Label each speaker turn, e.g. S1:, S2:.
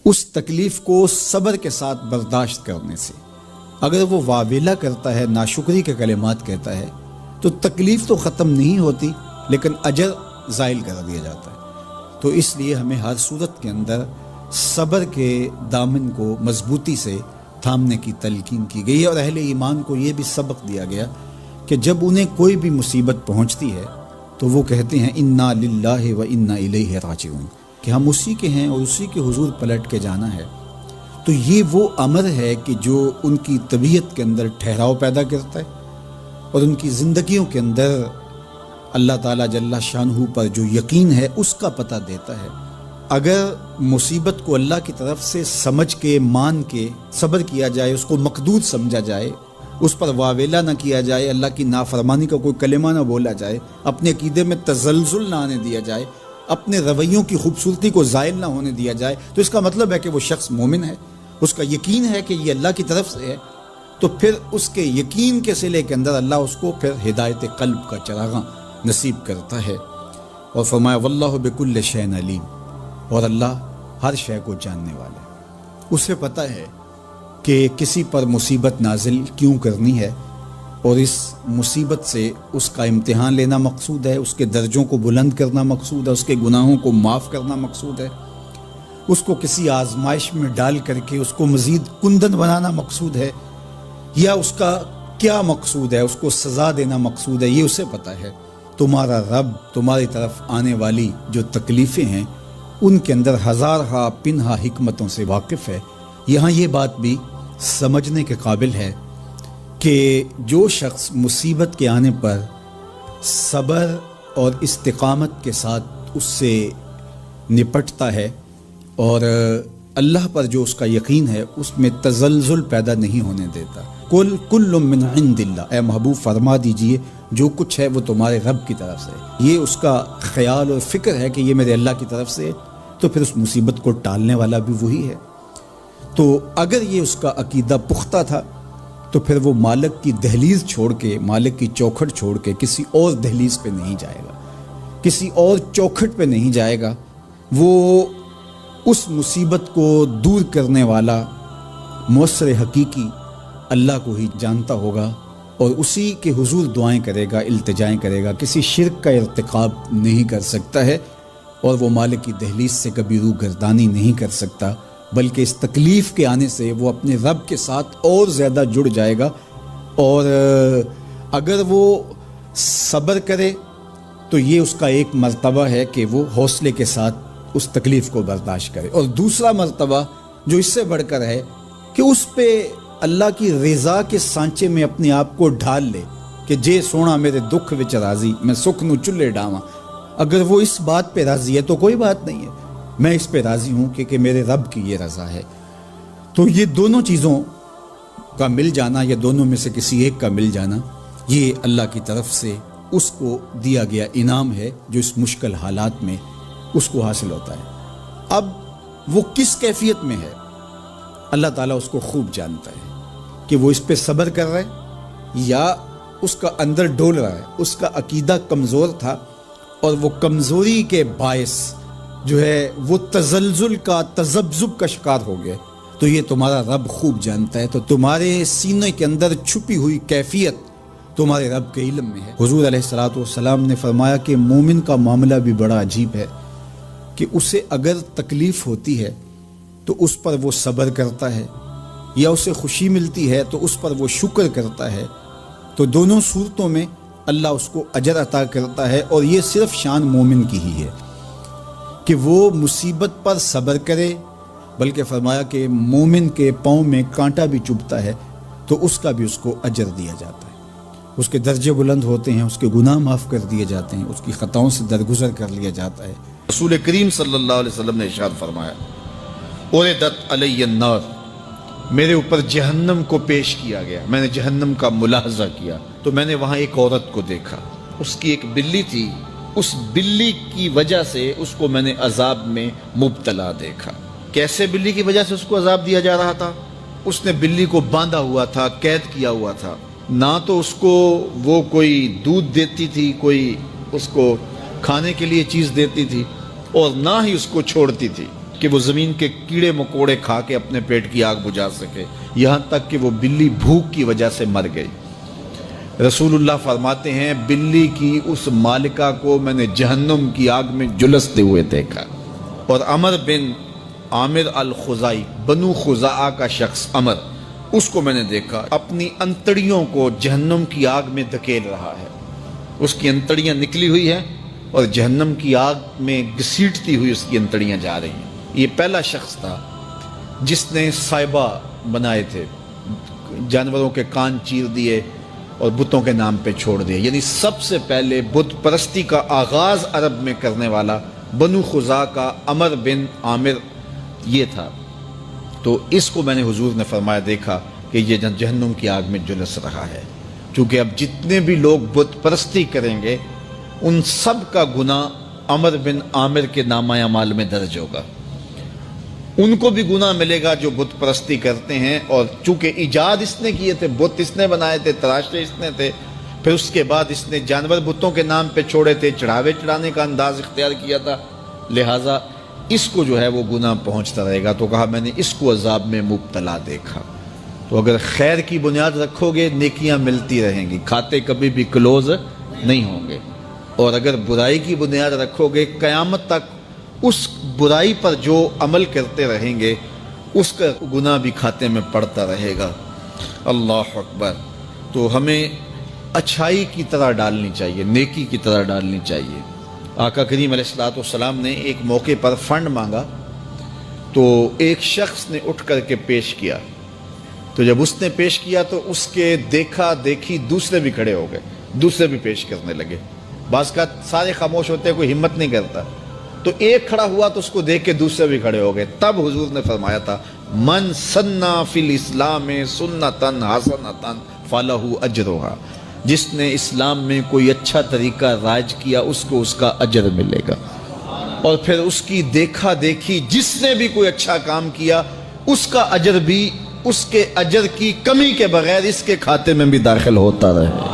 S1: اس تکلیف کو صبر کے ساتھ برداشت کرنے سے۔ اگر وہ واویلا کرتا ہے، ناشکری کے کلمات کہتا ہے، تو تکلیف تو ختم نہیں ہوتی لیکن اجر زائل کر دیا جاتا ہے۔ تو اس لیے ہمیں ہر صورت کے اندر صبر کے دامن کو مضبوطی سے تھامنے کی تلقین کی گئی ہے، اور اہل ایمان کو یہ بھی سبق دیا گیا کہ جب انہیں کوئی بھی مصیبت پہنچتی ہے تو وہ کہتے ہیں انا للہ و انا الیہ راجعون، کہ ہم اسی کے ہیں اور اسی کے حضور پلٹ کے جانا ہے۔ تو یہ وہ امر ہے کہ جو ان کی طبیعت کے اندر ٹھہراؤ پیدا کرتا ہے اور ان کی زندگیوں کے اندر اللہ تعالیٰ جل شانہ پر جو یقین ہے اس کا پتہ دیتا ہے۔ اگر مصیبت کو اللہ کی طرف سے سمجھ کے، مان کے صبر کیا جائے، اس کو مقدور سمجھا جائے، اس پر واویلا نہ کیا جائے، اللہ کی نافرمانی کا کوئی کلمہ نہ بولا جائے، اپنے عقیدے میں تزلزل نہ آنے دیا جائے، اپنے رویوں کی خوبصورتی کو زائل نہ ہونے دیا جائے، تو اس کا مطلب ہے کہ وہ شخص مومن ہے، اس کا یقین ہے کہ یہ اللہ کی طرف سے ہے۔ تو پھر اس کے یقین کے صلے کے اندر اللہ اس کو پھر ہدایت قلب کا چراغاں نصیب کرتا ہے۔ اور فرمایا واللہ بکل شیء علیم، اور اللہ ہر شے کو جاننے والا ہے، اسے پتہ ہے کہ کسی پر مصیبت نازل کیوں کرنی ہے، اور اس مصیبت سے اس کا امتحان لینا مقصود ہے، اس کے درجوں کو بلند کرنا مقصود ہے، اس کے گناہوں کو معاف کرنا مقصود ہے، اس کو کسی آزمائش میں ڈال کر کے اس کو مزید کندن بنانا مقصود ہے، یا اس کا کیا مقصود ہے، اس کو سزا دینا مقصود ہے، یہ اسے پتہ ہے۔ تمہارا رب تمہاری طرف آنے والی جو تکلیفیں ہیں ان کے اندر ہزارہا پنہا حکمتوں سے واقف ہے۔ یہاں یہ بات بھی سمجھنے کے قابل ہے کہ جو شخص مصیبت کے آنے پر صبر اور استقامت کے ساتھ اس سے نپٹتا ہے اور اللہ پر جو اس کا یقین ہے اس میں تزلزل پیدا نہیں ہونے دیتا، کل من عند اللہ، اے محبوب فرما دیجئے جو کچھ ہے وہ تمہارے رب کی طرف سے ہے، یہ اس کا خیال اور فکر ہے کہ یہ میرے اللہ کی طرف سے ہے، تو پھر اس مصیبت کو ٹالنے والا بھی وہی ہے۔ تو اگر یہ اس کا عقیدہ پختہ تھا تو پھر وہ مالک کی دہلیز چھوڑ کے، مالک کی چوکھٹ چھوڑ کے کسی اور دہلیز پہ نہیں جائے گا، کسی اور چوکھٹ پہ نہیں جائے گا، وہ اس مصیبت کو دور کرنے والا مؤثر حقیقی اللہ کو ہی جانتا ہوگا، اور اسی کے حضور دعائیں کرے گا، التجائیں کرے گا، کسی شرک کا ارتکاب نہیں کر سکتا ہے، اور وہ مالک کی دہلیز سے کبھی روح گردانی نہیں کر سکتا، بلکہ اس تکلیف کے آنے سے وہ اپنے رب کے ساتھ اور زیادہ جڑ جائے گا۔ اور اگر وہ صبر کرے تو یہ اس کا ایک مرتبہ ہے کہ وہ حوصلے کے ساتھ اس تکلیف کو برداشت کرے، اور دوسرا مرتبہ جو اس سے بڑھ کر ہے کہ اس پہ اللہ کی رضا کے سانچے میں اپنے آپ کو ڈھال لے کہ جے سونا میرے دکھ وچ راضی، میں سکھ نو چلے ڈاواں۔ اگر وہ اس بات پہ راضی ہے تو کوئی بات نہیں ہے، میں اس پہ راضی ہوں کہ میرے رب کی یہ رضا ہے۔ تو یہ دونوں چیزوں کا مل جانا، یا دونوں میں سے کسی ایک کا مل جانا، یہ اللہ کی طرف سے اس کو دیا گیا انعام ہے جو اس مشکل حالات میں اس کو حاصل ہوتا ہے۔ اب وہ کس کیفیت میں ہے اللہ تعالیٰ اس کو خوب جانتا ہے، کہ وہ اس پہ صبر کر رہا ہے یا اس کا اندر ڈول رہا ہے، اس کا عقیدہ کمزور تھا اور وہ کمزوری کے باعث جو ہے وہ تزلزل کا، تذبذب کا شکار ہو گئے، تو یہ تمہارا رب خوب جانتا ہے۔ تو تمہارے سینے کے اندر چھپی ہوئی کیفیت تمہارے رب کے علم میں ہے۔ حضور علیہ الصلوۃ والسلام نے فرمایا کہ مومن کا معاملہ بھی بڑا عجیب ہے، کہ اسے اگر تکلیف ہوتی ہے تو اس پر وہ صبر کرتا ہے، یا اسے خوشی ملتی ہے تو اس پر وہ شکر کرتا ہے، تو دونوں صورتوں میں اللہ اس کو اجر عطا کرتا ہے۔ اور یہ صرف شان مومن کی ہی ہے کہ وہ مصیبت پر صبر کرے، بلکہ فرمایا کہ مومن کے پاؤں میں کانٹا بھی چبھتا ہے تو اس کا بھی اس کو اجر دیا جاتا ہے، اس کے درجے بلند ہوتے ہیں، اس کے گناہ معاف کر دیے جاتے ہیں، اس کی خطاؤں سے درگزر کر لیا جاتا ہے۔
S2: رسول کریم صلی اللہ علیہ وسلم نے ارشاد فرمایا اُعِدَتْ عَلَيَّ النَّارُ، میرے اوپر جہنم کو پیش کیا گیا، میں نے جہنم کا ملاحظہ کیا تو میں نے وہاں ایک عورت کو دیکھا، اس کی ایک بلی تھی، اس بلی کی وجہ سے اس کو میں نے عذاب میں مبتلا دیکھا۔ کیسے بلی کی وجہ سے اس کو عذاب دیا جا رہا تھا؟ اس نے بلی کو باندھا ہوا تھا، قید کیا ہوا تھا، نہ تو اس کو وہ کوئی دودھ دیتی تھی، کوئی اس کو کھانے کے لیے چیز دیتی تھی، اور نہ ہی اس کو چھوڑتی تھی۔ کہ وہ زمین کے کیڑے مکوڑے کھا کے اپنے پیٹ کی آگ بجھا سکے، یہاں تک کہ وہ بلی بھوک کی وجہ سے مر گئی۔ رسول اللہ فرماتے ہیں بلی کی اس مالکہ کو میں نے جہنم کی آگ میں جلستے ہوئے دیکھا۔ اور عمر بن عامر الخزائی، بنو خزاعہ کا شخص عمر، اس کو میں نے دیکھا اپنی انتڑیوں کو جہنم کی آگ میں دھکیل رہا ہے۔ اس کی انتڑیاں نکلی ہوئی ہیں اور جہنم کی آگ میں گھسیٹتی ہوئی اس کی انتڑیاں جا رہی ہیں۔ یہ پہلا شخص تھا جس نے صائبہ بنائے تھے، جانوروں کے کان چیر دیے اور بتوں کے نام پہ چھوڑ دیے، یعنی سب سے پہلے بت پرستی کا آغاز عرب میں کرنے والا بنو خزاعہ کا عمر بن عامر یہ تھا۔ تو اس کو میں نے حضور نے فرمایا دیکھا کہ یہ جہنم کی آگ میں جلس رہا ہے، چونکہ اب جتنے بھی لوگ بت پرستی کریں گے ان سب کا گناہ عمر بن عامر کے نامہ اعمال میں درج ہوگا، ان کو بھی گناہ ملے گا جو بت پرستی کرتے ہیں۔ اور چونکہ ایجاد اس نے کیے تھے، بت اس نے بنائے تھے، تراشے اس نے تھے، پھر اس کے بعد اس نے جانور بتوں کے نام پہ چھوڑے تھے، چڑھاوے چڑھانے کا انداز اختیار کیا تھا، لہٰذا اس کو جو ہے وہ گناہ پہنچتا رہے گا۔ تو کہا میں نے اس کو عذاب میں مبتلا دیکھا۔ تو اگر خیر کی بنیاد رکھو گے نیکیاں ملتی رہیں گی، کھاتے کبھی بھی کلوز نہیں ہوں گے، اور اگر برائی کی بنیاد رکھو گے قیامت تک اس برائی پر جو عمل کرتے رہیں گے اس کا گناہ بھی کھاتے میں پڑتا رہے گا۔ اللہ اکبر۔ تو ہمیں اچھائی کی طرح ڈالنی چاہیے، نیکی کی طرح ڈالنی چاہیے۔ آقا کریم علیہ السلام نے ایک موقع پر فنڈ مانگا تو ایک شخص نے اٹھ کر کے پیش کیا، تو جب اس نے پیش کیا تو اس کے دیکھا دیکھی دوسرے بھی کھڑے ہو گئے، دوسرے بھی پیش کرنے لگے۔ بعض کا سارے خاموش ہوتے ہیں، کوئی ہمت نہیں کرتا، تو ایک کھڑا ہوا تو اس کو دیکھ کے دوسرے بھی کھڑے ہو گئے۔ تب حضور نے فرمایا تھا من سنّا فی الاسلام سنتن حسنتن فلہ اجرھا، جس نے اسلام میں کوئی اچھا طریقہ رائج کیا اس کو اس کا اجر ملے گا، اور پھر اس کی دیکھا دیکھی جس نے بھی کوئی اچھا کام کیا اس کا اجر بھی اس کے اجر کی کمی کے بغیر اس کے کھاتے میں بھی داخل ہوتا رہے۔